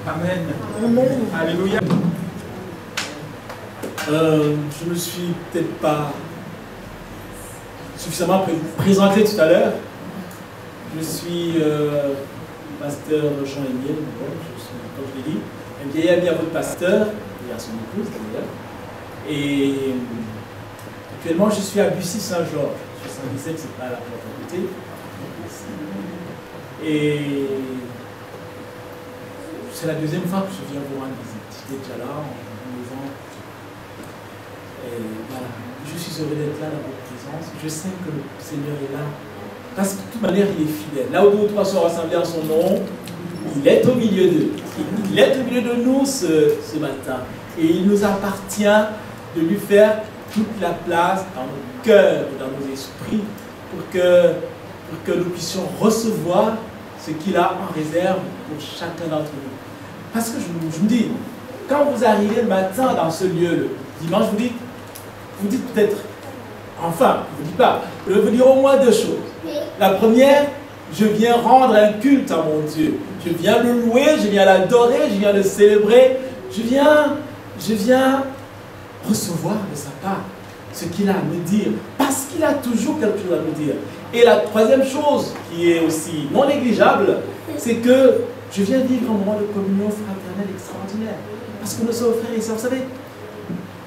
Amen. Amen. Alléluia. Je ne me suis peut-être pas suffisamment présenté tout à l'heure. Je suis pasteur Jean-Émile, comme je l'ai dit, un vieil ami à votre pasteur, et à son épouse d'ailleurs. Et actuellement, je suis à Bussy-Saint-Georges. 77, c'est pas à la porte à côté. Et c'est la deuxième fois que je viens vous rendre visite. J'étais déjà là en novembre. Et voilà, je suis heureux d'être là dans votre présence. Je sais que le Seigneur est là. Parce que de toute manière, il est fidèle. Là où deux ou trois sont rassemblés en son nom, il est au milieu d'eux. Il est au milieu de nous ce matin. Et il nous appartient de lui faire toute la place dans nos cœurs, dans nos esprits, pour que nous puissions recevoir ce qu'il a en réserve pour chacun d'entre nous. Parce que je me dis, quand vous arrivez le matin dans ce lieu, le dimanche, vous dites peut-être, enfin, je ne vous dis pas, je vais vous dire au moins deux choses. La première, je viens rendre un culte à mon Dieu. Je viens le louer, je viens l'adorer, je viens le célébrer. Je viens recevoir de sa part ce qu'il a à me dire. Parce qu'il a toujours quelque chose à me dire. Et la troisième chose, qui est aussi non négligeable, c'est que je viens vivre un moment de communion fraternelle extraordinaire. Parce que nous sommes frères et sœurs. Vous savez,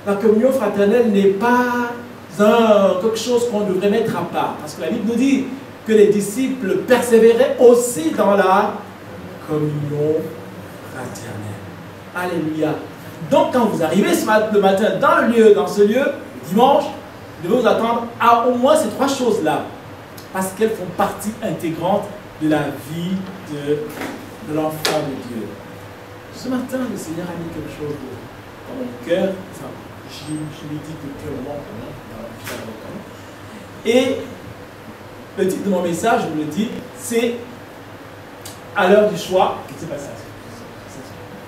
la communion fraternelle n'est pas quelque chose qu'on devrait mettre à part. Parce que la Bible nous dit que les disciples persévéraient aussi dans la communion fraternelle. Alléluia. Donc quand vous arrivez le matin dans ce lieu, dimanche, vous devez vous attendre à au moins ces trois choses-là. Parce qu'elles font partie intégrante de la vie de l'enfant de Dieu. Ce matin, le Seigneur a mis quelque chose dans mon cœur. Enfin, je lui dis depuis un moment et le titre de mon message, je vous le dis, c'est à l'heure du choix. C'est pas ça.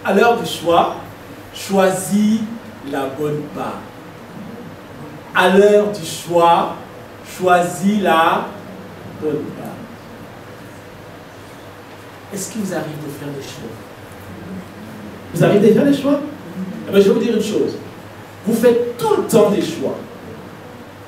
À l'heure du choix, choisis la bonne part. À l'heure du choix, choisis la bonne part. Est-ce qu'il vous arrive de faire des choix? Vous arrivez à faire des choix? Eh bien, je vais vous dire une chose. Vous faites tout le temps des choix.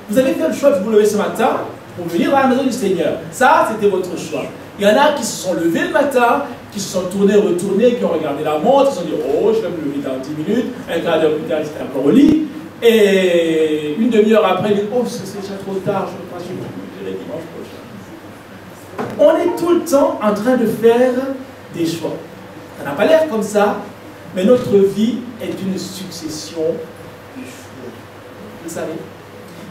Vous avez fait le choix de vous lever ce matin pour venir dans la maison du Seigneur. Ça, c'était votre choix. Il y en a qui se sont levés le matin, qui se sont tournés, retournés, qui ont regardé la montre, qui se sont dit « Oh, je vais me lever dans 10 minutes. » Un quart d'heure plus tard, ils étaient encore au lit. Et une demi-heure après, ils disent « Oh, c'est déjà trop tard, je ne vais pas le dimanche prochain. » On est tout le temps en train de faire des choix. Ça n'a pas l'air comme ça, mais notre vie est une succession de choix. Vous savez?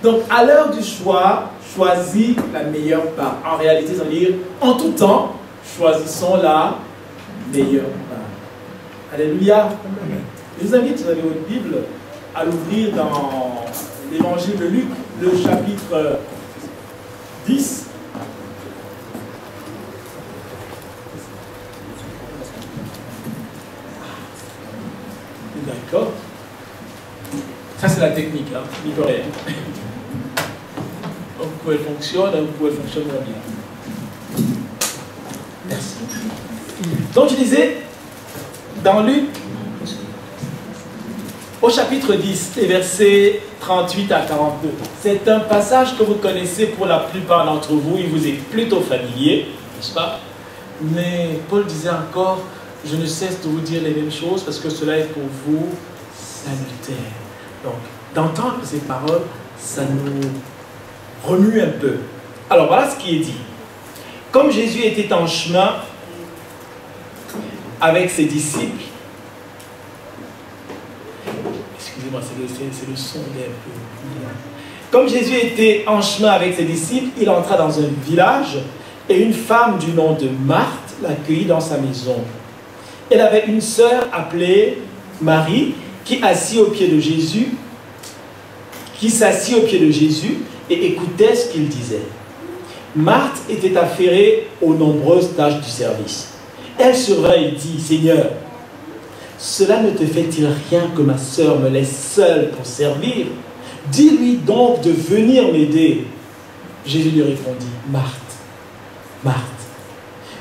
Donc, à l'heure du choix, choisis la meilleure part. En réalité, ça veut dire, en tout temps, choisissons la meilleure part. Alléluia. Je vous invite, si vous avez votre Bible, à l'ouvrir dans l'évangile de Luc, le chapitre 10. D'accord. Ça, c'est la technique, hein, Nicolas. Donc, vous pouvez fonctionner, vous pouvez fonctionner bien. Merci. Donc, je disais, dans Luc, au chapitre 10, les versets 38 à 42, c'est un passage que vous connaissez pour la plupart d'entre vous, il vous est plutôt familier, n'est-ce pas? Mais Paul disait encore, je ne cesse de vous dire les mêmes choses parce que cela est pour vous salutaire. Donc, d'entendre ces paroles, ça nous remue un peu. Alors, voilà ce qui est dit. Comme Jésus était en chemin avec ses disciples, excusez-moi, c'est le son d'un peu. Comme Jésus était en chemin avec ses disciples, il entra dans un village et une femme du nom de Marthe l'accueillit dans sa maison. Elle avait une sœur appelée Marie qui s'assit au pied de Jésus et écoutait ce qu'il disait. Marthe était affairée aux nombreuses tâches du service. Elle se revint et dit, « Seigneur, cela ne te fait-il rien que ma sœur me laisse seule pour servir? Dis-lui donc de venir m'aider. » Jésus lui répondit, « Marthe, Marthe,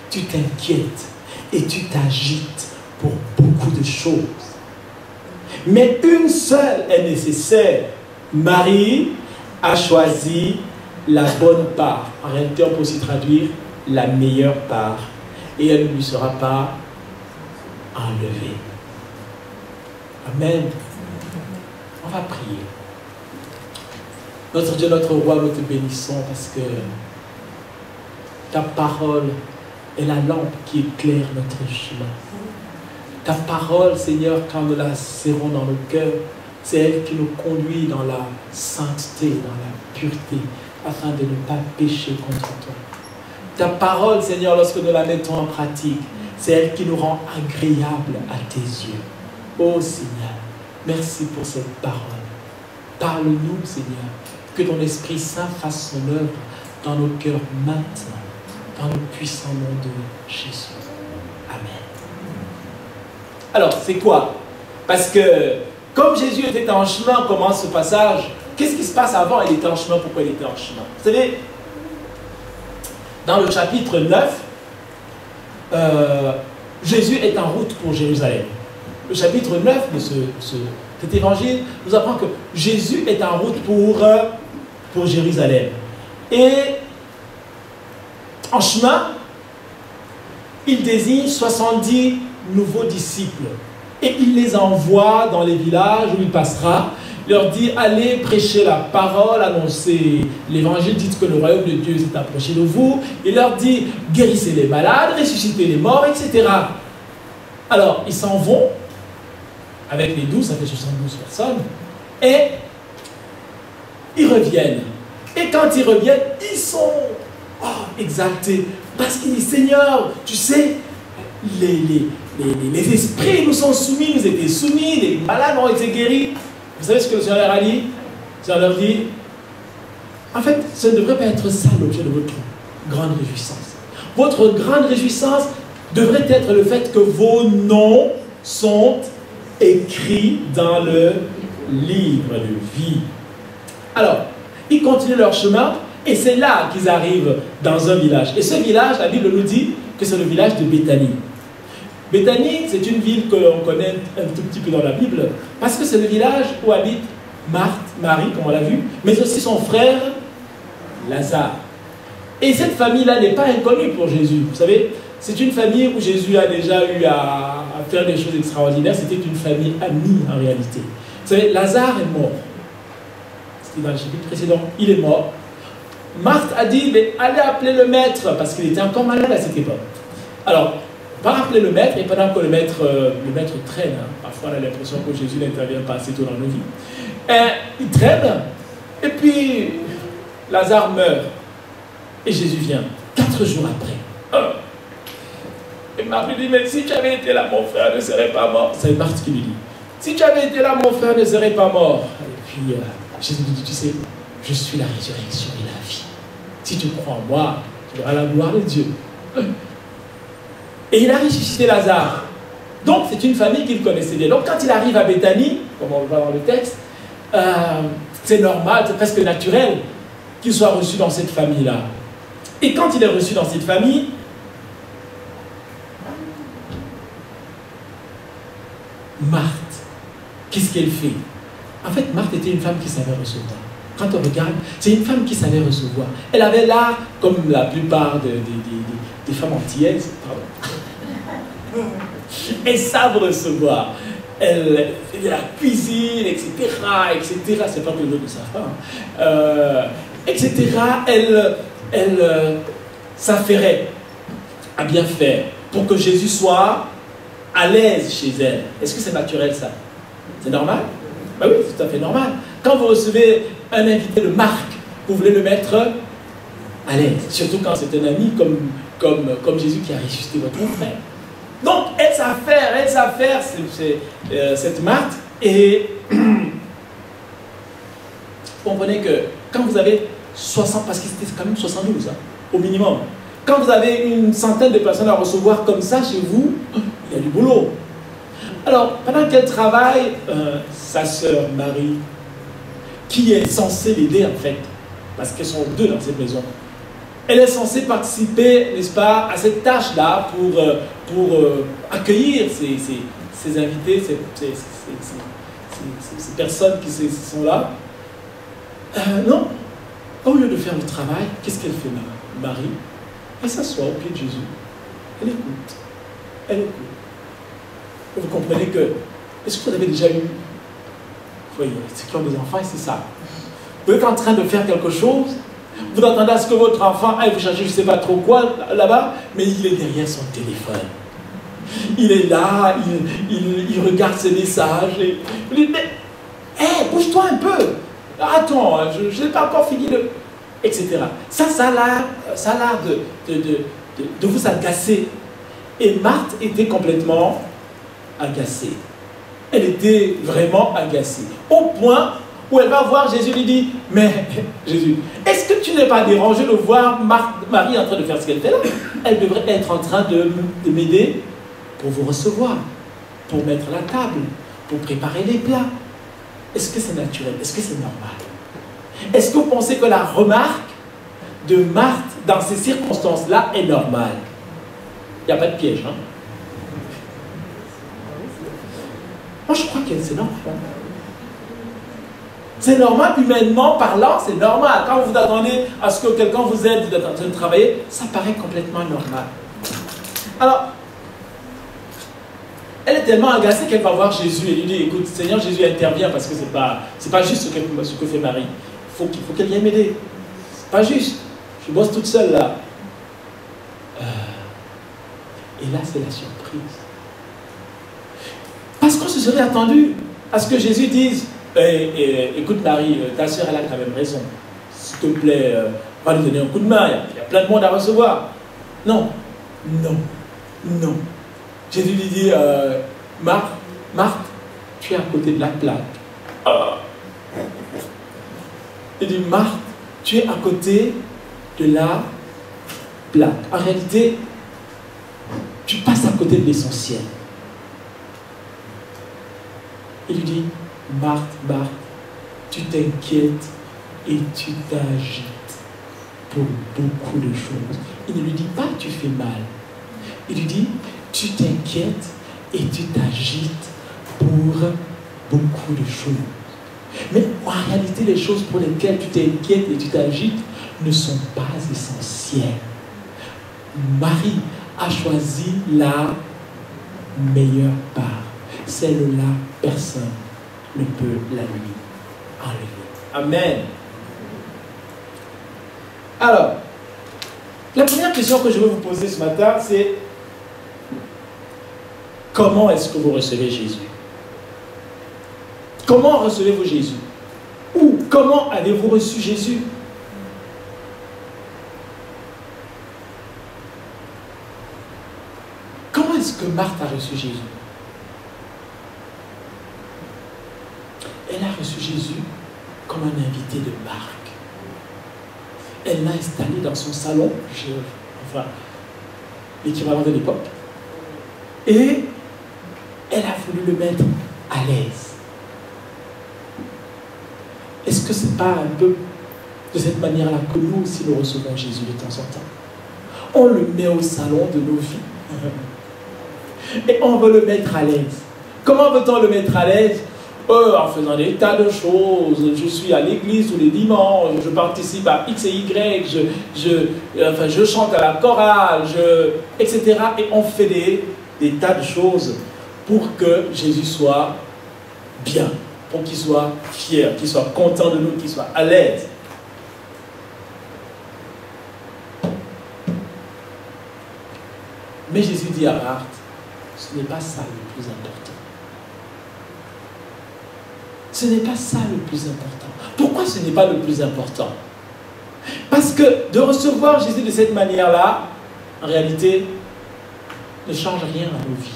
tu t'inquiètes et tu t'agites pour beaucoup de choses. Mais une seule est nécessaire. Marie a choisi la bonne part. En réalité, on peut aussi traduire la meilleure part. Et elle ne lui sera pas enlevée. Amen. On va prier. Notre Dieu, notre Roi, nous te bénissons parce que ta parole est la lampe qui éclaire notre chemin. Ta parole, Seigneur, quand nous la serrons dans nos cœurs, c'est elle qui nous conduit dans la sainteté, dans la pureté, afin de ne pas pécher contre toi. Ta parole, Seigneur, lorsque nous la mettons en pratique, c'est elle qui nous rend agréable à tes yeux. Oh Seigneur, merci pour cette parole. Parle-nous, Seigneur, que ton Esprit Saint fasse son œuvre dans nos cœurs maintenant, dans le puissant nom de Jésus. Amen. Alors, c'est quoi? Parce que, comme Jésus était en chemin, on commence ce passage, qu'est-ce qui se passe avant? Il était en chemin, pourquoi il était en chemin? Vous savez, dans le chapitre 9, Jésus est en route pour Jérusalem. Le chapitre 9 de cet évangile nous apprend que Jésus est en route pour Jérusalem. Et en chemin, il désigne 70 nouveaux disciples. Et il les envoie dans les villages où il passera. Il leur dit, allez prêcher la parole, annoncer l'évangile, dites que le royaume de Dieu s'est approché de vous. Il leur dit, guérissez les malades, ressuscitez les morts, etc. Alors, ils s'en vont, avec les 12, ça fait 72 personnes, et ils reviennent. Et quand ils reviennent, ils sont exaltés, parce qu'ils disent, Seigneur, tu sais, les esprits nous sont soumis, nous étaient soumis, les malades ont été guéris. Vous savez ce que le Seigneur leur a dit? Le Seigneur leur dit, en fait, ce ne devrait pas être ça l'objet de votre grande réjouissance. Votre grande réjouissance devrait être le fait que vos noms sont écrits dans le livre de vie. Alors, ils continuent leur chemin et c'est là qu'ils arrivent dans un village. Et ce village, la Bible nous dit que c'est le village de Béthanie. Béthanie, c'est une ville que l'on connaît un tout petit peu dans la Bible, parce que c'est le village où habite Marthe, Marie, comme on l'a vu, mais aussi son frère Lazare. Et cette famille-là n'est pas inconnue pour Jésus. Vous savez, c'est une famille où Jésus a déjà eu à faire des choses extraordinaires. C'était une famille amie en réalité. Vous savez, Lazare est mort. C'était dans le chapitre précédent. Il est mort. Marthe a dit, mais allez appeler le maître, parce qu'il était encore malade à cette époque. Alors, on va appeler le maître, et pendant que le maître traîne, hein, parfois on a l'impression que Jésus n'intervient pas assez tôt dans nos vies, il traîne, et puis Lazare meurt, et Jésus vient, 4 jours après. Et Marie lui dit, mais si tu avais été là, mon frère ne serait pas mort. C'est Marthe qui lui dit, si tu avais été là, mon frère ne serait pas mort. Et puis Jésus lui dit, tu sais, je suis la résurrection et la vie. Si tu crois en moi, tu verras la gloire de Dieu. Et il a ressuscité Lazare. Donc, c'est une famille qu'il connaissait bien. Donc, quand il arrive à Béthanie, comme on le voit dans le texte, c'est normal, c'est presque naturel qu'il soit reçu dans cette famille-là. Et quand il est reçu dans cette famille, Marthe, qu'est-ce qu'elle fait? En fait, Marthe était une femme qui savait recevoir. Quand on regarde, c'est une femme qui savait recevoir. Elle avait l'art, comme la plupart des femmes antillaises, elles savent recevoir. Elle fait de la cuisine, etc. C'est pas que les autres ne savent pas. Etc. Elle s'affairait à bien faire pour que Jésus soit à l'aise chez elle. Est-ce que c'est naturel ça? C'est normal? Ben oui, c'est tout à fait normal. Quand vous recevez un invité de marque, vous voulez le mettre à l'aise. Surtout quand c'est un ami comme Jésus qui a ressuscité votre frère. Donc, elle s'affaire, cette Marthe. Et vous comprenez que quand vous avez 60, parce que c'était quand même 72, hein, au minimum. Quand vous avez une centaine de personnes à recevoir comme ça chez vous, il y a du boulot. Alors, pendant qu'elle travaille, sa sœur Marie, qui est censée l'aider en fait, parce qu'elles sont deux dans cette maison, elle est censée participer, n'est-ce pas, à cette tâche-là pour accueillir ces invités, ces personnes qui sont là. Non, au lieu de faire le travail, qu'est-ce qu'elle fait, Marie? Elle s'assoit au pied de Jésus. Elle écoute. Elle écoute. Et vous comprenez que, est-ce que vous avez déjà eu, oui, ceux qui ont des enfants, c'est ça. Vous êtes en train de faire quelque chose, vous attendez à ce que votre enfant aille vous chercher, je ne sais pas trop quoi, là-bas, mais il est derrière son téléphone. Il est là, il regarde ses messages, et il dit, mais, hé, bouge-toi un peu. Attends, je n'ai pas encore fini de... etc. Ça a l'air de vous agacer. Et Marthe était complètement agacée. Elle était vraiment agacée. Au point où elle va voir Jésus et lui dit, mais Jésus, est-ce que tu n'es pas dérangé de voir Marie en train de faire ce qu'elle fait là? Elle devrait être en train de m'aider pour vous recevoir, pour mettre la table, pour préparer les plats. Est-ce que c'est naturel? Est-ce que c'est normal? Est-ce que vous pensez que la remarque de Marthe dans ces circonstances-là est normale? Il n'y a pas de piège, hein? Moi, je crois que c'est normal. C'est normal, humainement parlant, c'est normal. Quand vous attendez à ce que quelqu'un vous aide, vous êtes en train de travailler, ça paraît complètement normal. Alors, elle est tellement agacée qu'elle va voir Jésus et lui dit, écoute, Seigneur Jésus intervient parce que c'est pas juste ce que fait Marie. Il faut qu'elle vienne m'aider. C'est pas juste. Je bosse toute seule là. Et là, c'est la surprise. Parce qu'on se serait attendu à ce que Jésus dise, écoute Marie, ta soeur elle a quand même raison. S'il te plaît, va lui donner un coup de main. Il y a plein de monde à recevoir. Non, non, non. Jésus lui dit, Marthe, tu es à côté de la plaque. Il dit, Marthe, tu es à côté de la plaque. En réalité, tu passes à côté de l'essentiel. Il lui dit, Marthe, tu t'inquiètes et tu t'agites pour beaucoup de choses. Il ne lui dit pas, tu fais mal. Il lui dit, tu t'inquiètes et tu t'agites pour beaucoup de choses. Mais en réalité, les choses pour lesquelles tu t'inquiètes et tu t'agites ne sont pas essentielles. Marie a choisi la meilleure part. Celle-là, personne ne peut la lui enlever. Amen. Alors, la première question que je veux vous poser ce matin, c'est comment est-ce que vous recevez Jésus? Comment recevez-vous Jésus? Ou comment avez-vous reçu Jésus? Comment est-ce que Marthe a reçu Jésus? Elle a reçu Jésus comme un invité de marque. Elle l'a installé dans son salon, enfin, l'équivalent de l'époque, et elle a voulu le mettre à l'aise. Est-ce que ce n'est pas un peu de cette manière-là que nous aussi nous recevons Jésus de temps en temps? On le met au salon de nos vies et on veut le mettre à l'aise. Comment veut-on le mettre à l'aise? En faisant des tas de choses. Je suis à l'église tous les dimanches, je participe à X et Y, je chante à la chorale, etc. Et on fait des tas de choses pour que Jésus soit bien, pour qu'il soit fier, qu'il soit content de nous, qu'il soit à l'aise. Mais Jésus dit à Marthe, ce n'est pas ça le plus important. Ce n'est pas ça le plus important. Pourquoi ce n'est pas le plus important? Parce que de recevoir Jésus de cette manière-là, en réalité, ne change rien à nos vies.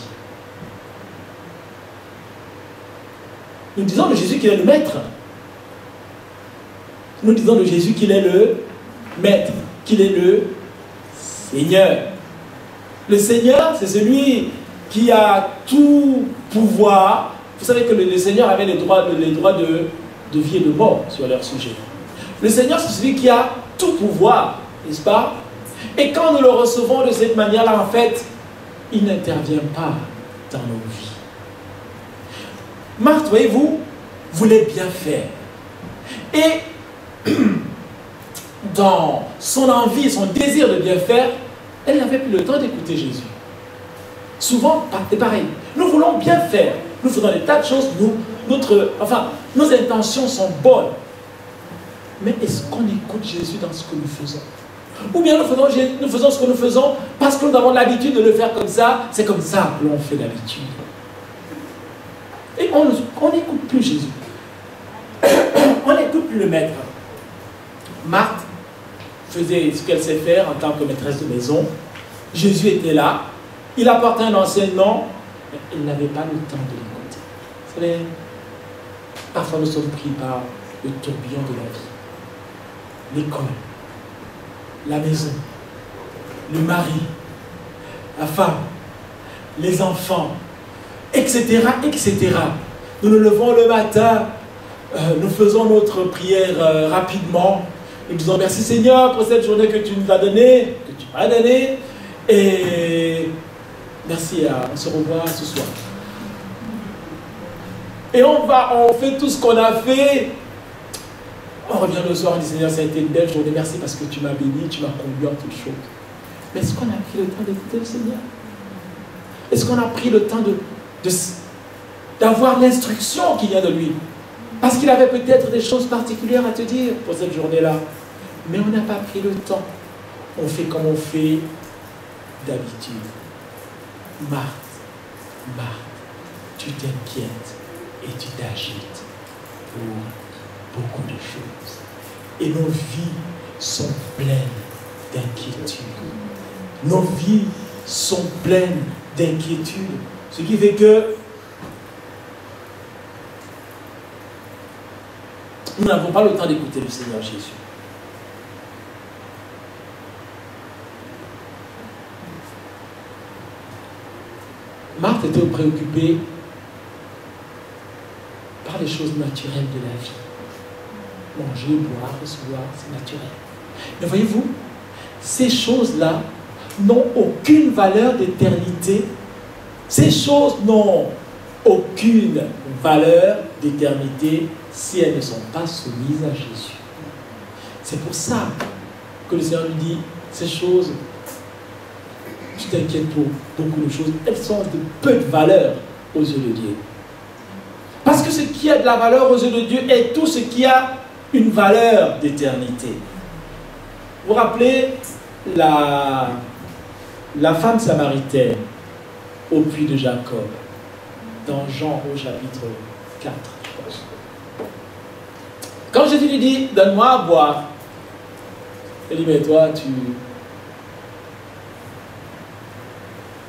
Nous disons de Jésus qu'il est le maître. Nous disons de Jésus qu'il est le maître, qu'il est le Seigneur. Le Seigneur, c'est celui qui a tout pouvoir. Vous savez que le Seigneur avait les droits de vie et de mort sur leur sujet. Le Seigneur, c'est celui qui a tout pouvoir, n'est-ce pas? Et quand nous le recevons de cette manière-là, en fait, il n'intervient pas dans nos vies. Marthe, voyez-vous, voulait bien faire. Et dans son envie, son désir de bien faire, elle n'avait plus le temps d'écouter Jésus. Souvent, c'est pareil. Nous voulons bien faire. Nous faisons des tas de choses. Nos intentions sont bonnes. Mais est-ce qu'on écoute Jésus dans ce que nous faisons? Ou bien nous faisons ce que nous faisons parce que nous avons l'habitude de le faire comme ça. C'est comme ça que l'on fait d'habitude. Et on n'écoute plus Jésus. On n'écoute plus le maître. Marthe faisait ce qu'elle sait faire en tant que maîtresse de maison. Jésus était là. Il apportait un enseignement, mais elle n'avait pas le temps de l'écouter. Vous savez, parfois nous sommes pris par le tourbillon de la vie. L'école, la maison, le mari, la femme, les enfants, etc., etc. Nous nous levons le matin, nous faisons notre prière rapidement. Nous disons merci Seigneur pour cette journée que tu nous as donnée, que tu m'as donnée. Et merci, on se revoit ce soir. Et on fait tout ce qu'on a fait. On revient le soir, on dit Seigneur, ça a été une belle journée, merci parce que tu m'as béni, tu m'as conduit en toutes choses. Mais est-ce qu'on a pris le temps d'écouter le Seigneur? Est-ce qu'on a pris le temps d'avoir l'instruction qui vient de lui? Parce qu'il avait peut-être des choses particulières à te dire pour cette journée-là. Mais on n'a pas pris le temps. On fait comme on fait d'habitude. Marthe, Marthe, tu t'inquiètes et tu t'agites pour beaucoup de choses. Et nos vies sont pleines d'inquiétude. Nos vies sont pleines d'inquiétude. Ce qui fait que nous n'avons pas le temps d'écouter le Seigneur Jésus. Marthe était préoccupée par les choses naturelles de la vie. Manger, boire, recevoir, c'est naturel. Mais voyez-vous, ces choses-là n'ont aucune valeur d'éternité. Ces choses n'ont aucune valeur d'éternité si elles ne sont pas soumises à Jésus. C'est pour ça que le Seigneur lui dit, ces choses, tu t'inquiètes pour beaucoup de choses, elles sont de peu de valeur aux yeux de Dieu. Parce que ce qui a de la valeur aux yeux de Dieu est tout ce qui a une valeur d'éternité. Vous vous rappelez la femme samaritaine au puits de Jacob, dans Jean au chapitre 4, je pense. Quand Jésus lui dit, donne-moi à boire, il dit, mais toi,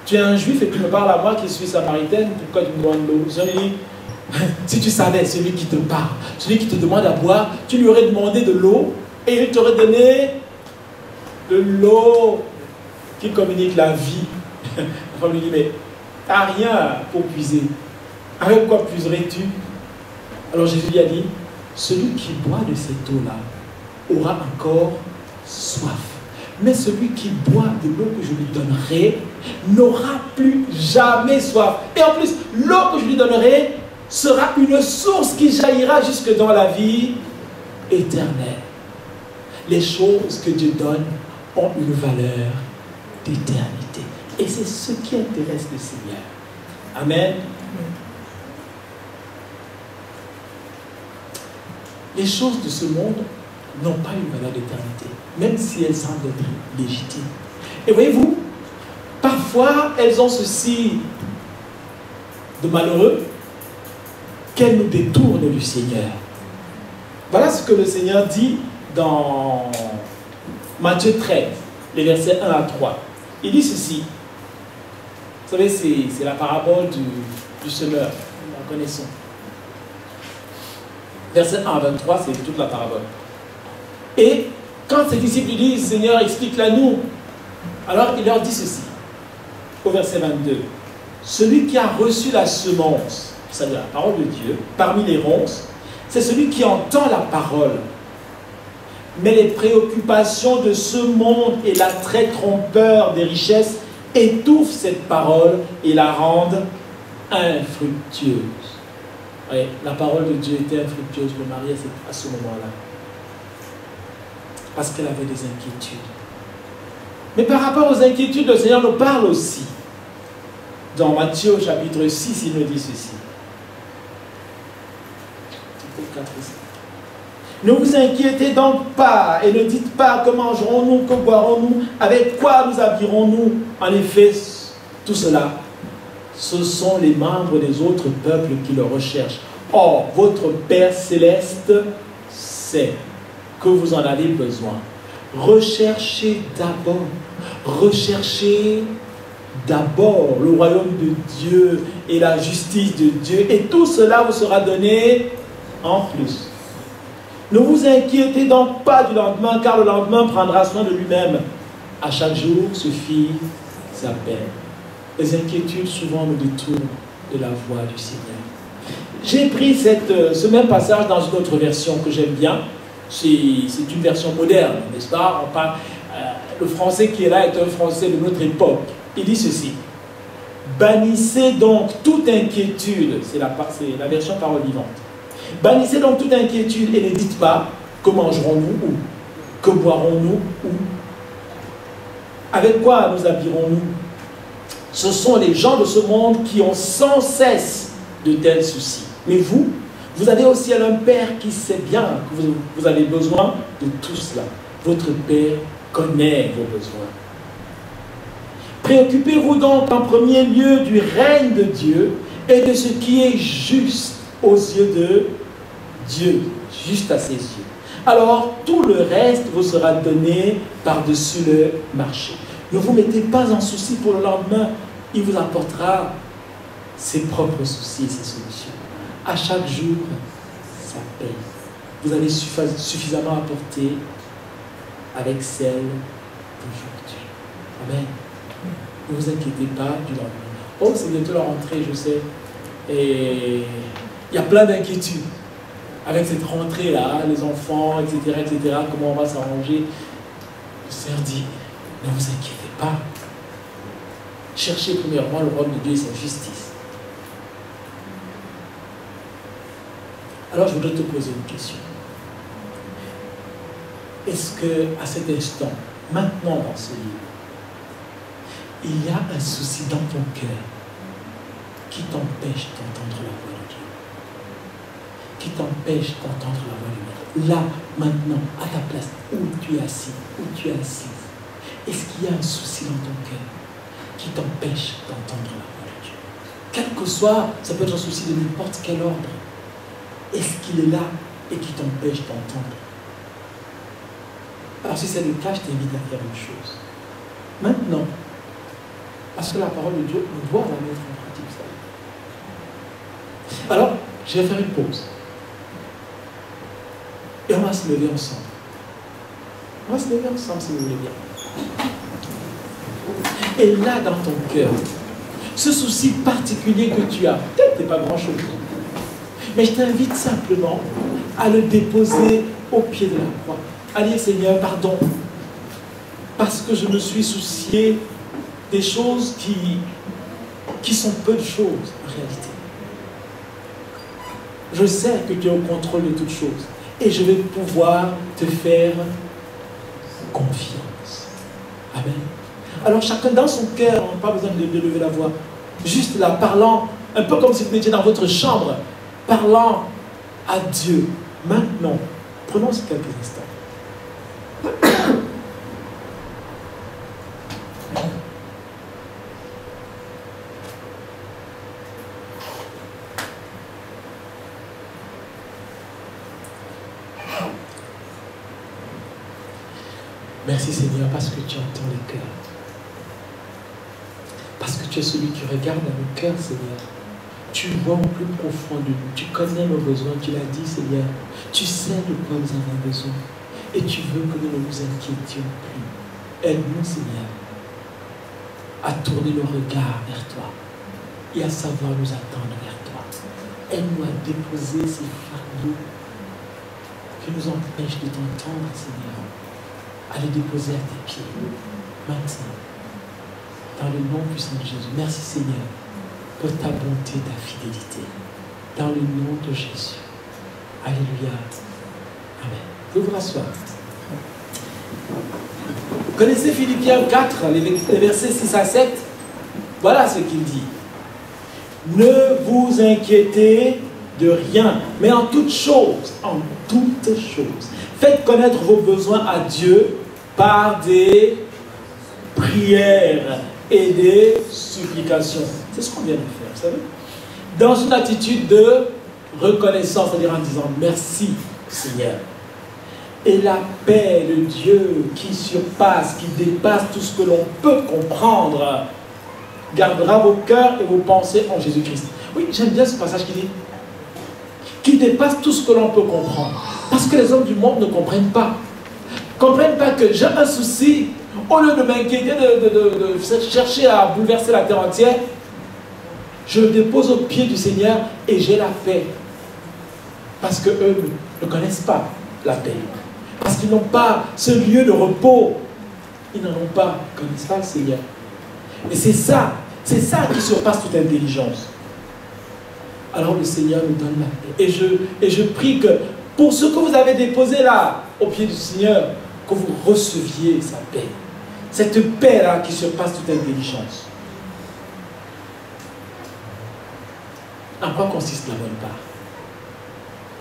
tu es un juif et tu me parles à moi qui suis samaritaine, pourquoi tu me demandes l'eau? Je lui dis, si tu savais, celui qui te parle, celui qui te demande à boire, tu lui aurais demandé de l'eau et il t'aurait donné de l'eau qui communique la vie. On lui dit, mais tu n'as rien pour puiser. Avec quoi puiserais-tu? Alors Jésus lui a dit, celui qui boit de cette eau-là aura encore soif. Mais celui qui boit de l'eau que je lui donnerai n'aura plus jamais soif. Et en plus, l'eau que je lui donnerai sera une source qui jaillira jusque dans la vie éternelle. Les choses que Dieu donne ont une valeur d'éternité. Et c'est ce qui intéresse le Seigneur. Amen. Les choses de ce monde n'ont pas une valeur d'éternité, même si elles semblent être légitimes. Et voyez-vous, parfois elles ont ceci de malheureux qu'elles nous détournent du Seigneur. Voilà ce que le Seigneur dit dans Matthieu 13, les versets 1 à 3. Il dit ceci. Vous savez, c'est la parabole du semeur, la connaissons. Verset 1 à 23, c'est toute la parabole. Et quand ses disciples lui disent, Seigneur, explique-la nous, alors il leur dit ceci, au verset 22. Celui qui a reçu la semence, c'est-à-dire la parole de Dieu, parmi les ronces, c'est celui qui entend la parole. Mais les préoccupations de ce monde et l'attrait trompeur des richesses étouffent cette parole et la rendent infructueuse. Oui, la parole de Dieu était infructueuse pour Marie à ce moment-là. Parce qu'elle avait des inquiétudes. Mais par rapport aux inquiétudes, le Seigneur nous parle aussi. Dans Matthieu chapitre 6, il nous dit ceci. Ne vous inquiétez donc pas et ne dites pas que mangerons-nous, que boirons-nous, avec quoi nous habillerons-nous. En effet, tout cela, ce sont les membres des autres peuples qui le recherchent. Or, votre Père céleste sait que vous en avez besoin. Recherchez d'abord le royaume de Dieu et la justice de Dieu, et tout cela vous sera donné en plus. Ne vous inquiétez donc pas du lendemain, car le lendemain prendra soin de lui-même. À chaque jour suffit sa peine. Les inquiétudes souvent nous détournent de la voie du Seigneur. J'ai pris ce même passage dans une autre version que j'aime bien. C'est une version moderne, n'est-ce pas? Enfin, le français qui est là est un français de notre époque. Il dit ceci. Bannissez donc toute inquiétude. C'est la version parole vivante. Bannissez donc toute inquiétude et ne dites pas que mangerons-nous ou que boirons-nous ou avec quoi nous habillerons-nous. Ce sont les gens de ce monde qui ont sans cesse de tels soucis. Mais vous, vous avez aussi un Père qui sait bien que vous avez besoin de tout cela. Votre Père connaît vos besoins. Préoccupez-vous donc en premier lieu du règne de Dieu et de ce qui est juste aux yeux de Dieu, juste à ses yeux. Alors, tout le reste vous sera donné par-dessus le marché. Ne vous mettez pas en souci pour le lendemain. Il vous apportera ses propres soucis et ses solutions. À chaque jour, sa paix. Vous avez suffisamment apporté avec celle d'aujourd'hui. Amen. Ne vous inquiétez pas du lendemain. Oh, c'est bientôt la rentrée, je sais. Et il y a plein d'inquiétudes. Avec cette rentrée-là, les enfants, etc., comment on va s'arranger. Le Seigneur dit, ne vous inquiétez pas. Cherchez premièrement le royaume de Dieu et sa justice. Alors je voudrais te poser une question. Est-ce qu'à cet instant, maintenant dans ce livre, il y a un souci dans ton cœur qui t'empêche d'entendre la voix de Dieu, qui t'empêche d'entendre la voix de Dieu? Là, maintenant, à ta place, où tu es assis, où tu es assise, est-ce qu'il y a un souci dans ton cœur qui t'empêche d'entendre la voix de Dieu? Quel que soit, ça peut être un souci de n'importe quel ordre. Est-ce qu'il est là et qui t'empêche d'entendre? Alors si c'est le cas, je t'invite à faire une chose. Maintenant, parce que la parole de Dieu, on doit la mettre en pratique. Ça. Alors, je vais faire une pause. Et on va se lever ensemble. On va se lever ensemble si vous voulez bien. Et là, dans ton cœur, ce souci particulier que tu as, peut-être n'est pas grand-chose, mais je t'invite simplement à le déposer au pied de la croix. À dire, Seigneur, pardon, parce que je me suis soucié des choses qui sont peu de choses en réalité. Je sais que tu es au contrôle de toutes choses et je vais pouvoir te faire confiance. Amen. Alors chacun dans son cœur, on n'a pas besoin de lever la voix, juste là, parlant, un peu comme si vous étiez dans votre chambre, parlant à Dieu. Maintenant, prenons ces quelques instants. Merci Seigneur parce que tu entends les cœurs. Parce que tu es celui qui regarde dans nos cœurs, Seigneur. Tu vois au plus profond de nous. Tu connais nos besoins. Tu l'as dit, Seigneur. Tu sais de quoi nous avons besoin. Et tu veux que nous ne nous inquiétions plus. Aide-nous, Seigneur, à tourner nos regards vers toi et à savoir nous attendre vers toi. Aide-nous à déposer ces fardeaux qui nous empêchent de t'entendre, Seigneur, à les déposer à tes pieds. Maintenant, dans le nom puissant de Jésus. Merci, Seigneur, pour ta bonté, ta fidélité. Dans le nom de Jésus. Alléluia. Amen. Vous vous rasseoir. Vous connaissez Philippiens 4, les versets 6 à 7? Voilà ce qu'il dit. Ne vous inquiétez de rien, mais en toutes choses, faites connaître vos besoins à Dieu par des prières et des supplications. C'est ce qu'on vient de faire, vous savez. Dans une attitude de reconnaissance, c'est-à-dire en disant merci Seigneur. Et la paix de Dieu qui surpasse, qui dépasse tout ce que l'on peut comprendre, gardera vos cœurs et vos pensées en Jésus-Christ. Oui, j'aime bien ce passage qui dit qui dépasse tout ce que l'on peut comprendre. Parce que les hommes du monde ne comprennent pas. Ne comprennent pas que j'ai un souci, au lieu de m'inquiéter, de chercher à bouleverser la terre entière, je le dépose au pied du Seigneur et j'ai la paix. Parce qu'eux ne connaissent pas la paix. Parce qu'ils n'ont pas ce lieu de repos. Ils n'en ont pas. Ils ne connaissent pas le Seigneur. Et c'est ça qui surpasse toute intelligence. Alors le Seigneur nous donne la paix. Et je prie que pour ce que vous avez déposé là, au pied du Seigneur, que vous receviez sa paix. Cette paix-là qui surpasse toute intelligence. En quoi consiste la bonne part?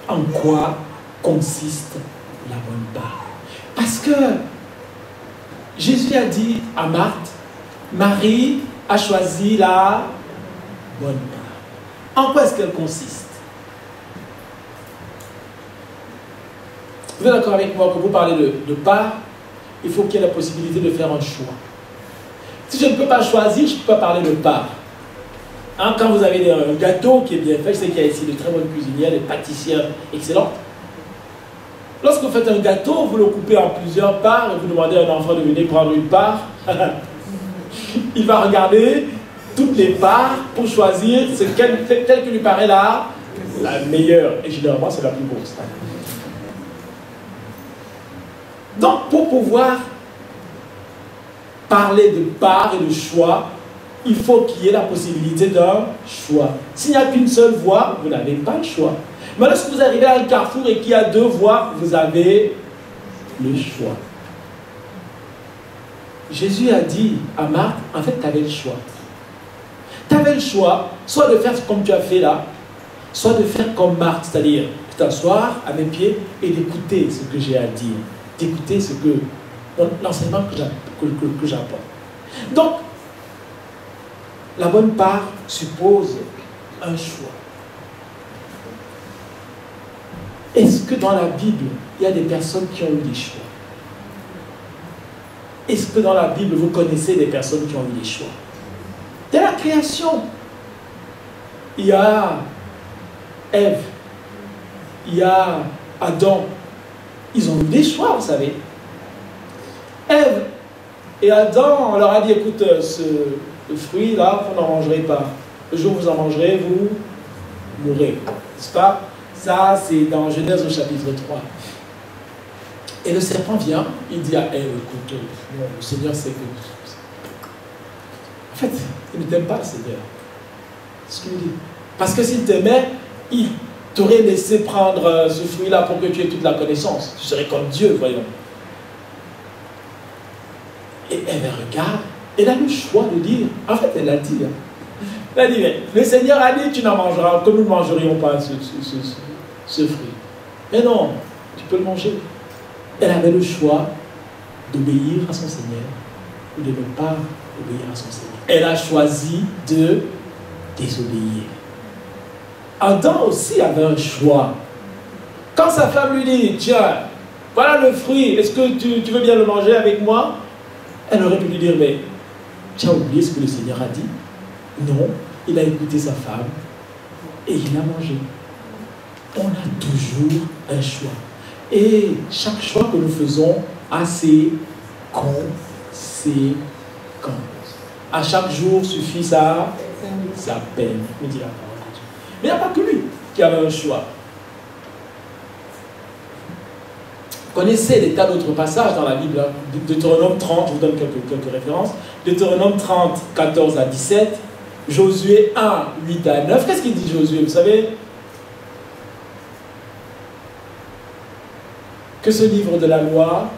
En quoi consiste la bonne part? Parce que Jésus a dit à Marthe, Marie a choisi la bonne part. En quoi est-ce qu'elle consiste? Vous êtes d'accord avec moi que vous parlez de part, il faut qu'il y ait la possibilité de faire un choix. Si je ne peux pas choisir, je ne peux pas parler de part. Hein, quand vous avez un gâteau qui est bien fait, je sais qu'il y a ici de très bonnes cuisinières, des pâtissières excellentes. Lorsque vous faites un gâteau, vous le coupez en plusieurs parts et vous demandez à un enfant de venir prendre une part. Il va regarder toutes les parts pour choisir celle qui lui paraît la meilleure. Et généralement, c'est la plus grosse. Donc, pour pouvoir parler de part et de choix, il faut qu'il y ait la possibilité d'un choix. S'il n'y a qu'une seule voie, vous n'avez pas le choix. Mais lorsque vous arrivez à un carrefour et qu'il y a deux voies, vous avez le choix. Jésus a dit à Marthe, en fait, tu avais le choix. Tu avais le choix, soit de faire comme tu as fait là, soit de faire comme Marthe, c'est-à-dire de t'asseoir à mes pieds et d'écouter ce que j'ai à dire, d'écouter l'enseignement que j'apporte. Donc, la bonne part suppose un choix. Est-ce que dans la Bible, il y a des personnes qui ont eu des choix? Est-ce que dans la Bible, vous connaissez des personnes qui ont eu des choix? Dès la création, il y a Ève, il y a Adam. Ils ont eu des choix, vous savez. Ève et Adam, on leur a dit, écoute, le fruit, là, vous n'en mangerez pas. Le jour où vous en mangerez, vous mourrez. N'est-ce pas? Ça, c'est dans Genèse au chapitre 3. Et le serpent vient, il dit à Ève, écoute, le Seigneur sait que... En fait, il ne t'aime pas, le Seigneur. C'est ce qu'il dit. Parce que s'il t'aimait, il t'aurait laissé prendre ce fruit-là pour que tu aies toute la connaissance. Tu serais comme Dieu, voyons. Et elle regarde, elle a le choix de dire, en fait, elle a dit, elle a dit, mais le Seigneur a dit, tu n'en mangeras, que nous ne mangerions pas ce fruit. Mais non, tu peux le manger. Elle avait le choix d'obéir à son Seigneur ou de ne pas obéir à son Seigneur. Elle a choisi de désobéir. Adam aussi avait un choix. Quand sa femme lui dit, tiens, voilà le fruit, est-ce que tu veux bien le manger avec moi? Elle aurait pu lui dire, mais tu as oublié ce que le Seigneur a dit? Non, il a écouté sa femme et il a mangé. On a toujours un choix. Et chaque choix que nous faisons a ses conséquences. À chaque jour suffit sa peine, me dit la parole de Dieu. Mais il n'y a pas que lui qui avait un choix. Vous connaissez des tas d'autres passages dans la Bible. Deutéronome 30, je vous donne quelques références. Deutéronome 30, 14 à 17. Josué 1, 8 à 9. Qu'est-ce qu'il dit Josué? Vous savez que ce livre de la loi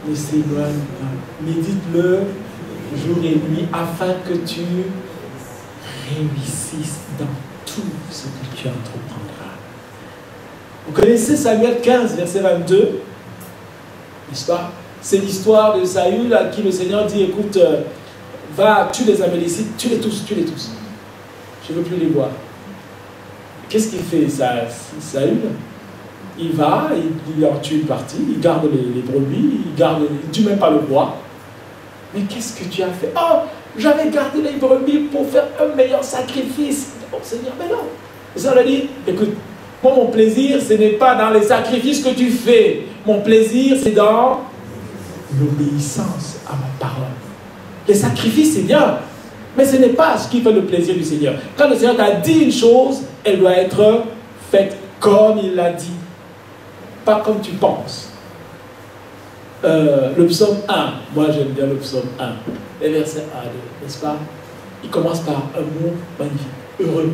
ne s'éloigne pas. Médite-le jour et nuit afin que tu réussisses dans tout ce que tu entreprendras. Vous connaissez Samuel 15, verset 22, n'est-ce pas? C'est l'histoire de Saül à qui le Seigneur dit, écoute, va, tue les Amalécites, tue-les tous, tue-les tous. Je ne veux plus les voir. Qu'est-ce qu'il fait, Saül? Il va, il en tue une partie, il garde les brebis, il ne tue même pas le roi. Mais qu'est-ce que tu as fait? Oh, j'avais gardé les brebis pour faire un meilleur sacrifice. Oh Seigneur, mais non. Et ça, on a dit, écoute, moi, mon plaisir, ce n'est pas dans les sacrifices que tu fais. Mon plaisir, c'est dans l'obéissance à ma parole. Les sacrifices, c'est bien, mais ce n'est pas ce qui fait le plaisir du Seigneur. Quand le Seigneur t'a dit une chose, elle doit être faite comme il l'a dit. Pas comme tu penses. Le psaume 1, moi j'aime bien le psaume 1, les versets 1 à 2, n'est-ce pas? Il commence par un mot magnifique, heureux.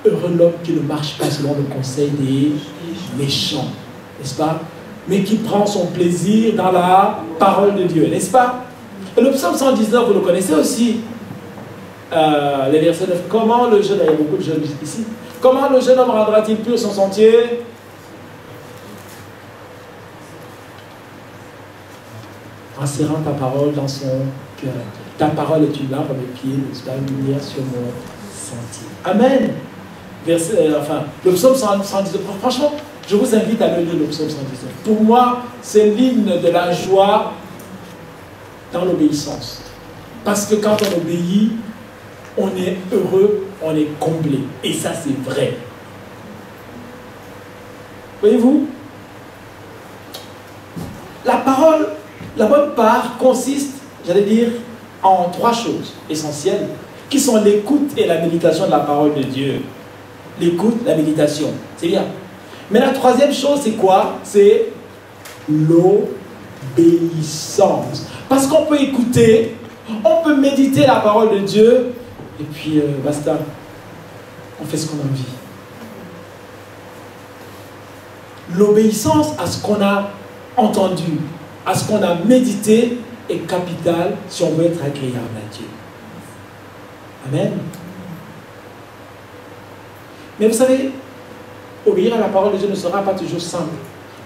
Heureux l'homme qui ne marche pas selon le conseil des méchants, n'est-ce pas? Mais qui prend son plaisir dans la parole de Dieu, n'est-ce pas? Et le psaume 119, vous le connaissez aussi. les versets 9. Comment le jeune, il y a beaucoup de jeunes ici, comment le jeune homme rendra-t-il pur son sentier? En serrant ta parole dans son cœur. Ta parole est une lampe à mes pieds, une lumière sur mon sentier. Amen. Le psaume 119. Franchement, je vous invite à le lire, le psaume 119. Pour moi, c'est l'hymne de la joie dans l'obéissance. Parce que quand on obéit, on est heureux, on est comblé. Et ça, c'est vrai. Voyez-vous? La parole, la bonne part consiste, j'allais dire, en 3 choses essentielles, qui sont l'écoute et la méditation de la parole de Dieu. L'écoute, la méditation, c'est bien. Mais la 3e chose, c'est quoi? C'est l'obéissance. Parce qu'on peut écouter, on peut méditer la parole de Dieu, et puis basta, on fait ce qu'on a envie. L'obéissance à ce qu'on a entendu, à ce qu'on a médité, est capitale si on veut être agréable à Dieu. Amen. Mais vous savez, obéir à la parole de Dieu ne sera pas toujours simple,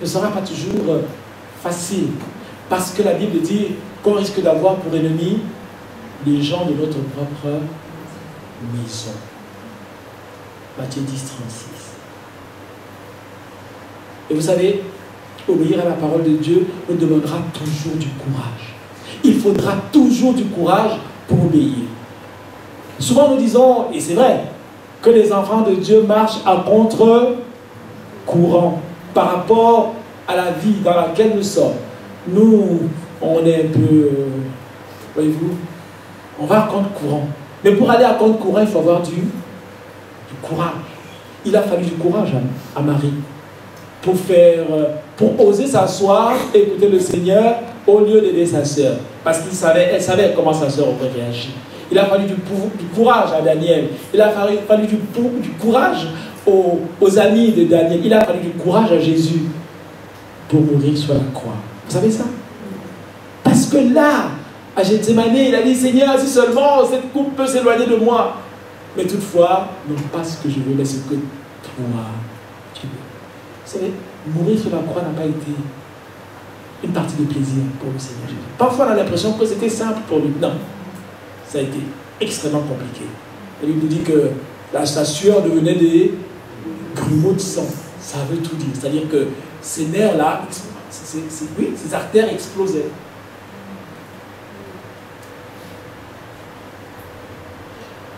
ne sera pas toujours facile, parce que la Bible dit qu'on risque d'avoir pour ennemis les gens de notre propre maison. Matthieu 10, 36. Et vous savez, obéir à la parole de Dieu nous demandera toujours du courage. Il faudra toujours du courage pour obéir. Souvent nous disons, et c'est vrai, que les enfants de Dieu marchent à contre-courant par rapport à la vie dans laquelle nous sommes. Nous, on est un peu, voyez-vous, on va à contre-courant. Mais pour aller à contre-courant, il faut avoir du courage. Il a fallu du courage à Marie pour oser s'asseoir et écouter le Seigneur au lieu d'aider sa sœur. Parce qu'elle savait comment sa sœur aurait réagi. Il a fallu du courage à Daniel. Il a fallu du courage aux amis de Daniel. Il a fallu du courage à Jésus pour mourir sur la croix. Vous savez ça? Parce que là, à Gethsémane, il a dit, Seigneur, si seulement cette coupe peut s'éloigner de moi. Mais toutefois, non pas ce que je veux, mais ce que toi, tu veux. Vous savez, mourir sur la croix n'a pas été une partie de plaisir pour le Seigneur Jésus. Parfois, on a l'impression que c'était simple pour lui. Non, ça a été extrêmement compliqué. Et il nous dit que sa sueur devenait des grumeaux de sang. Ça veut tout dire. C'est-à-dire que ces nerfs-là, oui, ces artères explosaient.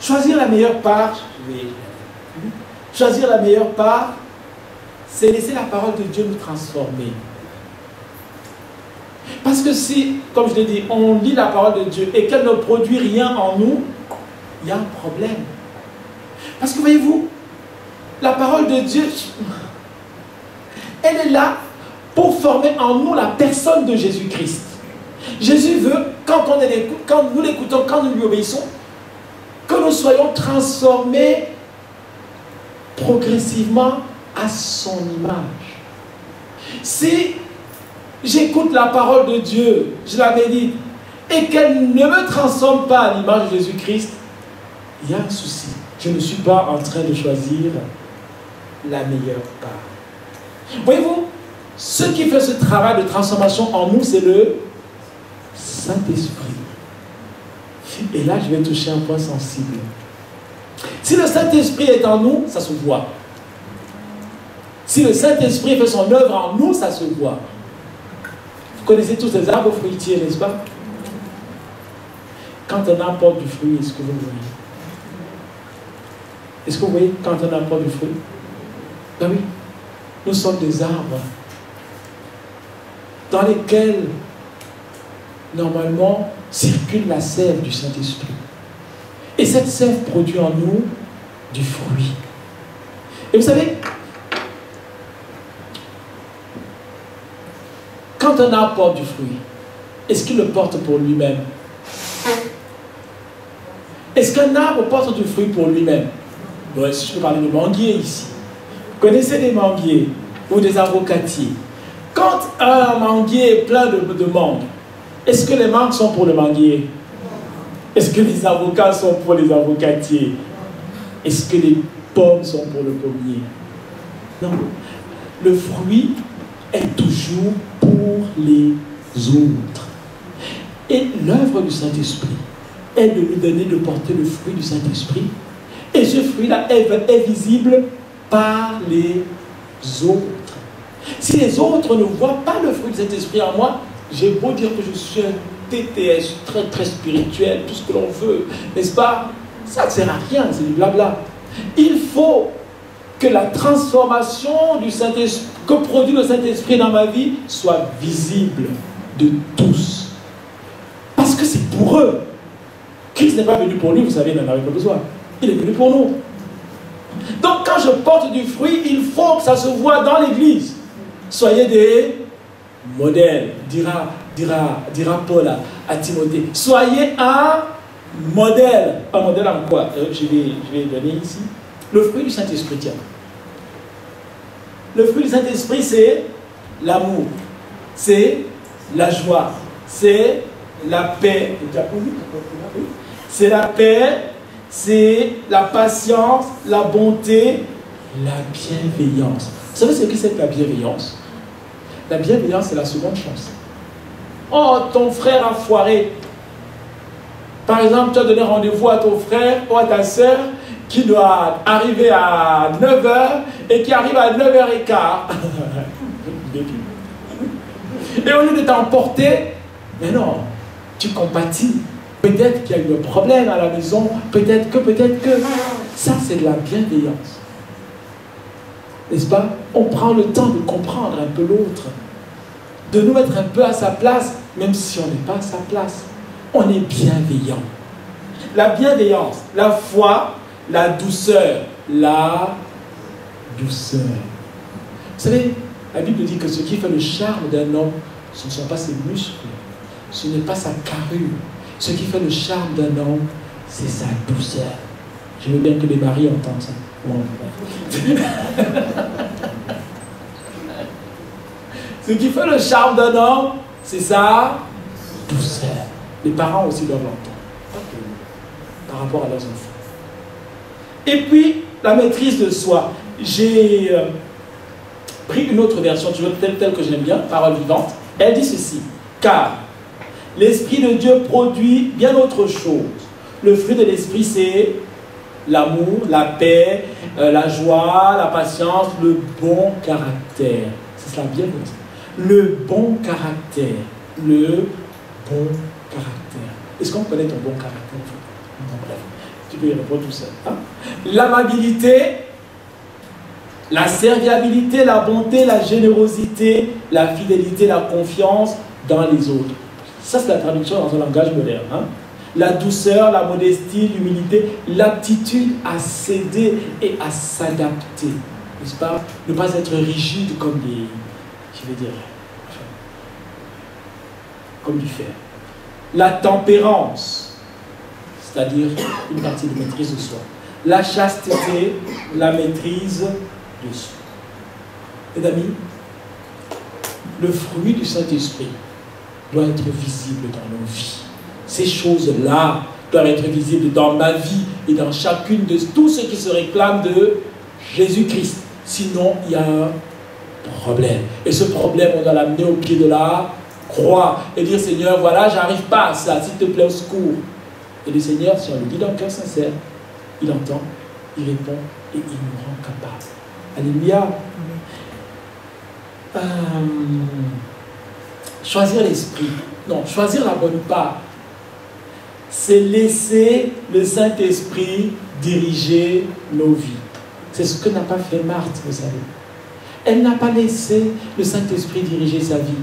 Choisir la meilleure part, choisir la meilleure part, c'est laisser la parole de Dieu nous transformer. Parce que si, comme je l'ai dit, on lit la parole de Dieu et qu'elle ne produit rien en nous, il y a un problème. Parce que voyez-vous, la parole de Dieu, elle est là pour former en nous la personne de Jésus-Christ. Jésus veut, quand nous l'écoutons, quand nous lui obéissons, que nous soyons transformés progressivement à son image. Si j'écoute la parole de Dieu, je la médite, et qu'elle ne me transforme pas à l'image de Jésus-Christ, il y a un souci. Je ne suis pas en train de choisir la meilleure part. Voyez-vous, ce qui fait ce travail de transformation en nous, c'est le Saint-Esprit. Et là, je vais toucher un point sensible. Si le Saint-Esprit est en nous, ça se voit. Si le Saint-Esprit fait son œuvre en nous, ça se voit. Vous connaissez tous les arbres fruitiers, n'est-ce pas? Quand un arbre porte du fruit, est-ce que vous le voyez? Est-ce que vous voyez quand un arbre porte du fruit? Ben oui, nous sommes des arbres dans lesquels, normalement, circule la sève du Saint-Esprit. Et cette sève produit en nous du fruit. Et vous savez, quand un arbre porte du fruit, est-ce qu'il le porte pour lui-même? Est-ce qu'un arbre porte du fruit pour lui-même? Bon, si je peux parler de manguiers ici. Vous connaissez des manguiers ou des avocatiers? Quand un manguier est plein de mangues, est-ce que les mangues sont pour le manguier? Est-ce que les avocats sont pour les avocatiers? Est-ce que les pommes sont pour le pommier? Non. Le fruit est toujours pour les autres. Et l'œuvre du Saint-Esprit est de nous donner de porter le fruit du Saint-Esprit. Et ce fruit-là est visible par les autres. Si les autres ne voient pas le fruit du Saint-Esprit en moi, j'ai beau dire que je suis un TTS très très spirituel, tout ce que l'on veut, n'est-ce pas? Ça ne sert à rien, c'est du blabla. Il faut que la transformation du Saint-Esprit, que produit le Saint-Esprit dans ma vie, soit visible de tous. Parce que c'est pour eux. Christ n'est pas venu pour lui, vous savez, il n'en avait pas besoin. Il est venu pour nous. Donc quand je porte du fruit, il faut que ça se voit dans l'église. Soyez des modèles, dira Paul à Timothée. Soyez un modèle. Un modèle en quoi? Je vais donner ici. Le fruit du Saint-Esprit, tiens. Le fruit du Saint-Esprit, c'est l'amour, c'est la joie, c'est la paix. C'est la paix, c'est la patience, la bonté, la bienveillance. Vous savez ce que c'est que la bienveillance? La bienveillance, c'est la seconde chance. Oh, ton frère a foiré. Par exemple, tu as donné rendez-vous à ton frère ou à ta soeur qui doit arriver à 9h et qui arrive à 9h15. Et au lieu de t'emporter, mais non, tu compatis. Peut-être qu'il y a eu un problème à la maison, peut-être que. Ça, c'est de la bienveillance. N'est-ce pas? On prend le temps de comprendre un peu l'autre, de nous mettre un peu à sa place, même si on n'est pas à sa place. On est bienveillant. La bienveillance, la foi, la douceur. La douceur. Vous savez, la Bible dit que ce qui fait le charme d'un homme, ce ne sont pas ses muscles, ce n'est pas sa carrure. Ce qui fait le charme d'un homme, c'est sa douceur. Je veux bien que les maris entendent ça. Bon. Ce qui fait le charme d'un homme, c'est sa douceur. Les parents aussi doivent l'entendre. Par rapport à leurs enfants. Et puis, la maîtrise de soi. J'ai pris une autre version, telle que j'aime bien, Parole vivante. Elle dit ceci. Car l'Esprit de Dieu produit bien autre chose. Le fruit de l'Esprit, c'est l'amour, la paix, la joie, la patience, le bon caractère. C'est cela bien dit. Le bon caractère. Le bon caractère. Est-ce qu'on connaît ton bon caractère? Non, bref. Tu peux y répondre tout seul. Hein? L'amabilité, la serviabilité, la bonté, la générosité, la fidélité, la confiance dans les autres. Ça, c'est la traduction dans un langage moderne. Hein? La douceur, la modestie, l'humilité, l'aptitude à céder et à s'adapter. N'est-ce pas? Ne pas être rigide comme des... Je vais dire... comme du fer. La tempérance, c'est-à-dire une partie de maîtrise de soi. La chasteté, la maîtrise de soi. Mes amis, le fruit du Saint-Esprit doit être visible dans nos vies. Ces choses-là doivent être visibles dans ma vie et dans chacune de tous ceux qui se réclament de Jésus-Christ. Sinon, il y a un problème. Et ce problème, on doit l'amener au pied de la croix et dire, Seigneur, voilà, j'arrive pas à ça, s'il te plaît, au secours. Et le Seigneur, si on le dit d'un cœur sincère, il entend, il répond et il nous rend capable. Alléluia. Choisir l'esprit, non, choisir la bonne part, c'est laisser le Saint-Esprit diriger nos vies. C'est ce que n'a pas fait Marthe, vous savez. Elle n'a pas laissé le Saint-Esprit diriger sa vie.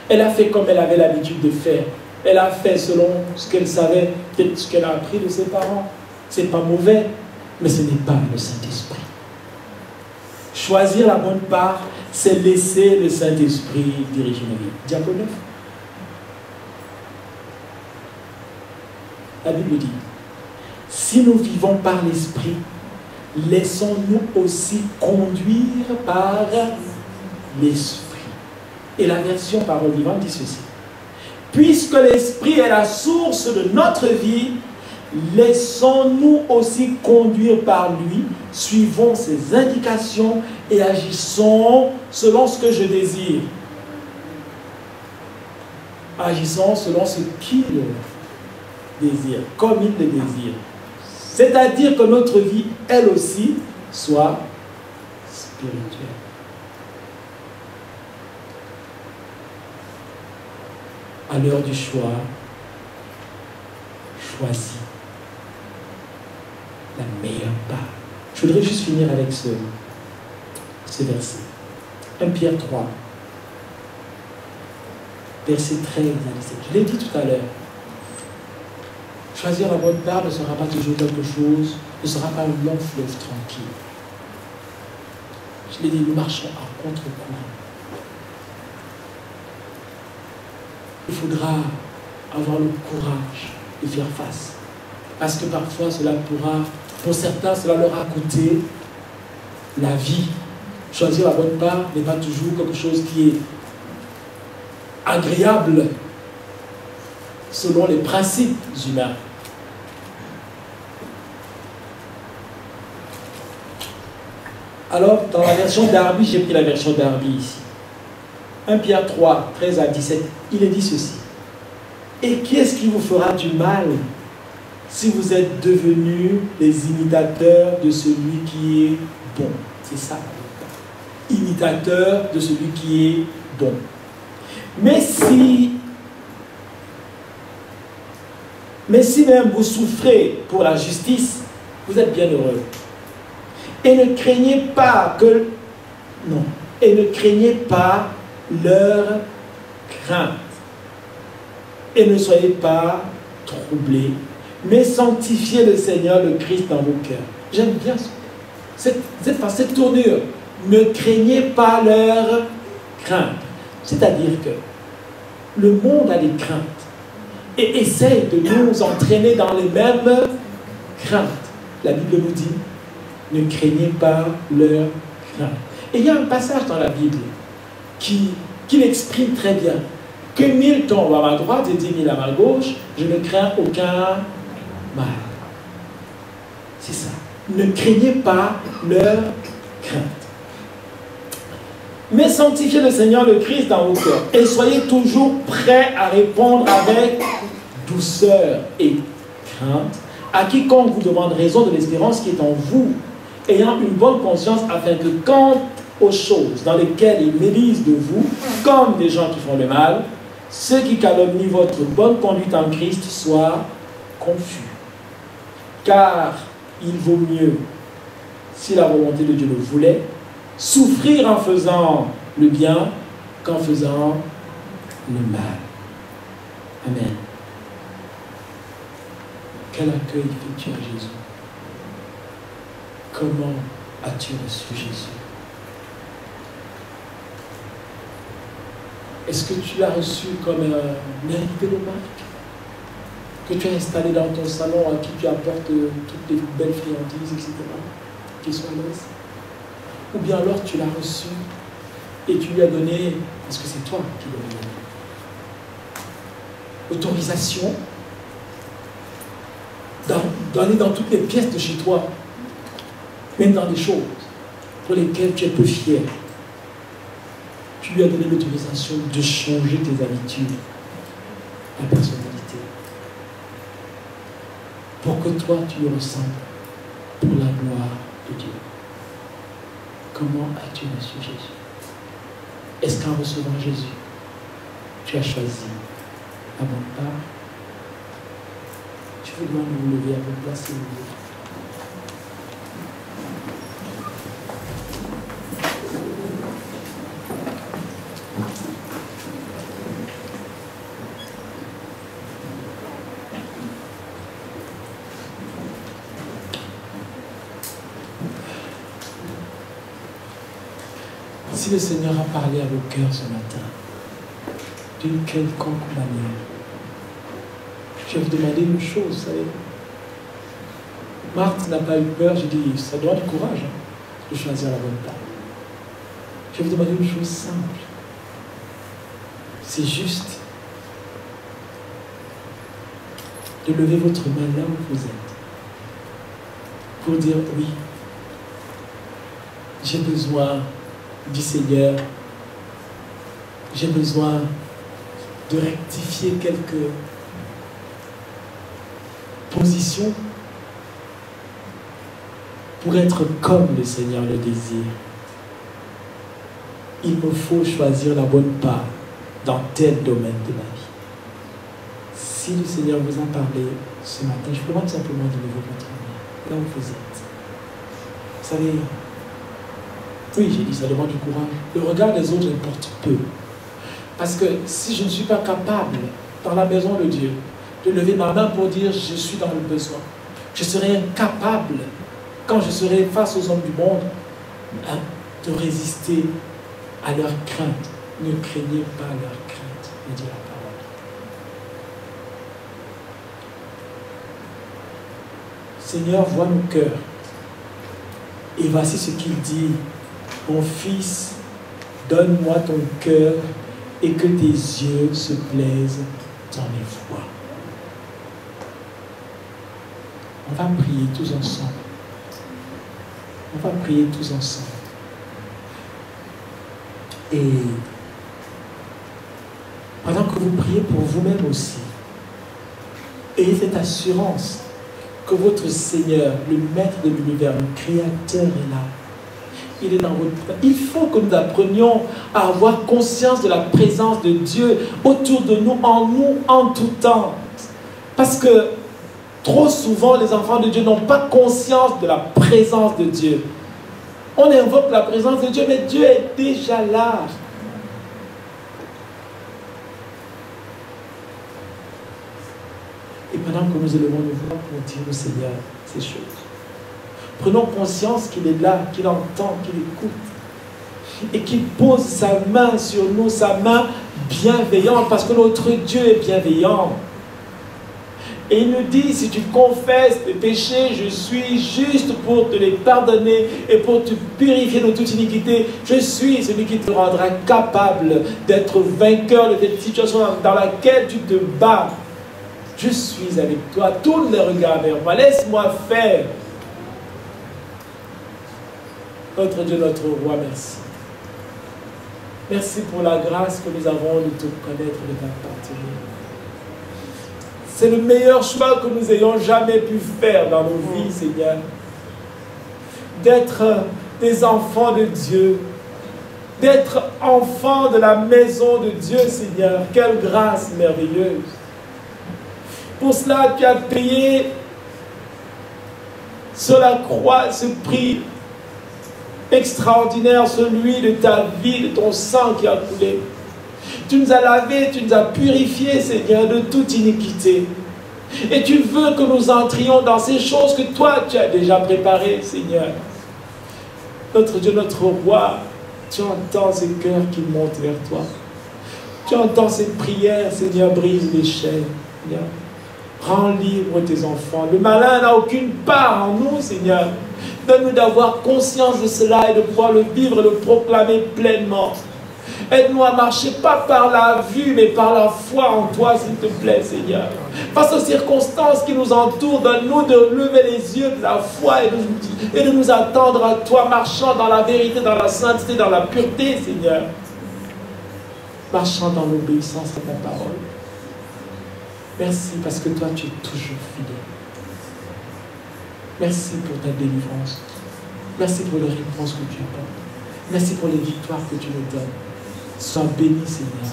Elle a fait comme elle avait l'habitude de faire. Elle a fait selon ce qu'elle savait, peut-être ce qu'elle a appris de ses parents. C'est pas mauvais, mais ce n'est pas le Saint-Esprit. Choisir la bonne part, c'est laisser le Saint-Esprit diriger nos vies. Diapo 9. La Bible dit, si nous vivons par l'Esprit, laissons-nous aussi conduire par l'Esprit. Et la version Parole vivante dit ceci. Puisque l'Esprit est la source de notre vie, laissons-nous aussi conduire par lui, suivons ses indications et agissons selon ce que je désire. Agissons selon ce qu'il désire, comme il le désire. C'est-à-dire que notre vie, elle aussi, soit spirituelle. À l'heure du choix, choisis la meilleure part. Je voudrais juste finir avec ce verset. 1 Pierre 3, verset 13 à 17. Je l'ai dit tout à l'heure. Choisir la bonne part ne sera pas toujours quelque chose, ne sera pas un long fleuve tranquille. Je l'ai dit, nous marchons à contre-courant. Il faudra avoir le courage de faire face. Parce que parfois, cela pourra, pour certains, cela leur a coûté la vie. Choisir la bonne part n'est pas toujours quelque chose qui est agréable selon les principes humains. Alors, dans la version Darby, j'ai pris la version Darby ici. 1 Pierre 3, 13 à 17, il est dit ceci. Et qui est-ce qui vous fera du mal si vous êtes devenus les imitateurs de celui qui est bon? C'est ça. Imitateurs de celui qui est bon. Mais si même vous souffrez pour la justice, vous êtes bien heureux. Et ne craignez pas que... Non. Et ne craignez pas leur crainte. Et ne soyez pas troublés, mais sanctifiez le Seigneur, le Christ dans vos cœurs. J'aime bien cette tournure. Ne craignez pas leur crainte. C'est-à-dire que le monde a des craintes et essaye de nous entraîner dans les mêmes craintes. La Bible nous dit, ne craignez pas leur crainte. Et il y a un passage dans la Bible qui l'exprime très bien. Que 1000 tombent à ma droite et 10 000 à ma gauche, je ne crains aucun mal. C'est ça. Ne craignez pas leur crainte. Mais sanctifiez le Seigneur le Christ dans vos cœurs et soyez toujours prêts à répondre avec douceur et crainte à quiconque vous demande raison de l'espérance qui est en vous, ayant une bonne conscience afin que quant aux choses dans lesquelles ils médisent de vous, comme des gens qui font le mal, ceux qui calomnient votre bonne conduite en Christ soient confus. Car il vaut mieux, si la volonté de Dieu le voulait, souffrir en faisant le bien qu'en faisant le mal. Amen. Quel accueil fais-tu à Jésus? Comment as-tu reçu Jésus? Est-ce que tu l'as reçu comme un invité de marque que tu as installé dans ton salon, à qui tu apportes toutes les belles friandises, etc., qui sont à l'aise? Ou bien alors tu l'as reçu et tu lui as donné, parce que c'est toi qui lui as donné, autorisation d'aller dans toutes les pièces de chez toi, même dans des choses pour lesquelles tu es peu fier. Tu lui as donné l'autorisation de changer tes habitudes, ta personnalité, pour que toi tu lui ressembles pour la gloire de Dieu. Comment as-tu reçu Jésus? Est-ce qu'en recevant Jésus, tu as choisi la bonne part? Je vous demande de vous lever à votre place, s'il vous plaît. Si le Seigneur a parlé à vos cœurs ce matin, d'une quelconque manière, je vais vous demander une chose, vous savez. Marthe n'a pas eu peur, j'ai dit, ça doit du courage de choisir la bonne part. Je vais vous demander une chose simple. C'est juste de lever votre main là où vous êtes pour dire oui, j'ai besoin du Seigneur, j'ai besoin de rectifier quelques positions pour être comme le Seigneur le désire. Il me faut choisir la bonne part dans tel domaine de ma vie. Si le Seigneur vous a parlé ce matin, je vous demande simplement de lever votre main là où vous êtes. Vous savez, oui, j'ai dit, ça demande du courage. Le regard des autres importe peu. Parce que si je ne suis pas capable, dans la maison de Dieu, de lever ma main pour dire je suis dans le besoin, je serai incapable, quand je serai face aux hommes du monde, de résister à leur crainte. Ne craignez pas leur crainte, me dit la parole. Seigneur, vois nos cœurs. Et voici ce qu'il dit. Mon fils, donne-moi ton cœur et que tes yeux se plaisent dans mes voies. On va prier tous ensemble. On va prier tous ensemble. Et pendant que vous priez pour vous-même aussi, ayez cette assurance que votre Seigneur, le Maître de l'univers, le Créateur est là. Il est dans votre... Il faut que nous apprenions à avoir conscience de la présence de Dieu autour de nous, en tout temps. Parce que trop souvent, les enfants de Dieu n'ont pas conscience de la présence de Dieu. On invoque la présence de Dieu, mais Dieu est déjà là. Et pendant que nous élevons nos voix pour dire au Seigneur ces choses, prenons conscience qu'il est là, qu'il entend, qu'il écoute. Et qu'il pose sa main sur nous, sa main bienveillante, parce que notre Dieu est bienveillant. Et il nous dit, si tu confesses tes péchés, je suis juste pour te les pardonner et pour te purifier de toute iniquité. Je suis celui qui te rendra capable d'être vainqueur de cette situation dans laquelle tu te bats. Je suis avec toi. Tourne les regards vers moi. Laisse-moi faire. Notre Dieu, notre roi, merci. Merci pour la grâce que nous avons de te connaître, de t'appartenir. C'est le meilleur choix que nous ayons jamais pu faire dans nos vies, Seigneur. D'être des enfants de Dieu. D'être enfants de la maison de Dieu, Seigneur. Quelle grâce merveilleuse. Pour cela, tu as payé sur la croix ce prix extraordinaire, celui de ta vie, de ton sang qui a coulé. Tu nous as lavés, tu nous as purifiés, Seigneur, de toute iniquité. Et tu veux que nous entrions dans ces choses que toi, tu as déjà préparées, Seigneur. Notre Dieu, notre roi, tu entends ces cœurs qui montent vers toi. Tu entends ces prières, Seigneur, brise les chaînes. Seigneur. Rends libre tes enfants. Le malin n'a aucune part en nous, Seigneur. Donne-nous d'avoir conscience de cela et de pouvoir le vivre et le proclamer pleinement. Aide-nous à marcher pas par la vue, mais par la foi en toi, s'il te plaît, Seigneur. Face aux circonstances qui nous entourent, donne-nous de lever les yeux de la foi et de nous attendre à toi, marchant dans la vérité, dans la sainteté, dans la pureté, Seigneur. Marchant dans l'obéissance à ta parole. Merci parce que toi, tu es toujours fidèle. Merci pour ta délivrance. Merci pour les réponses que tu apportes. Merci pour les victoires que tu nous donnes. Sois béni, Seigneur,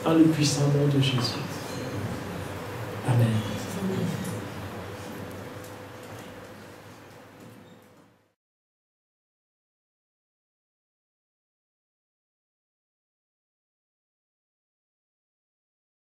dans le puissant nom de Jésus. Amen.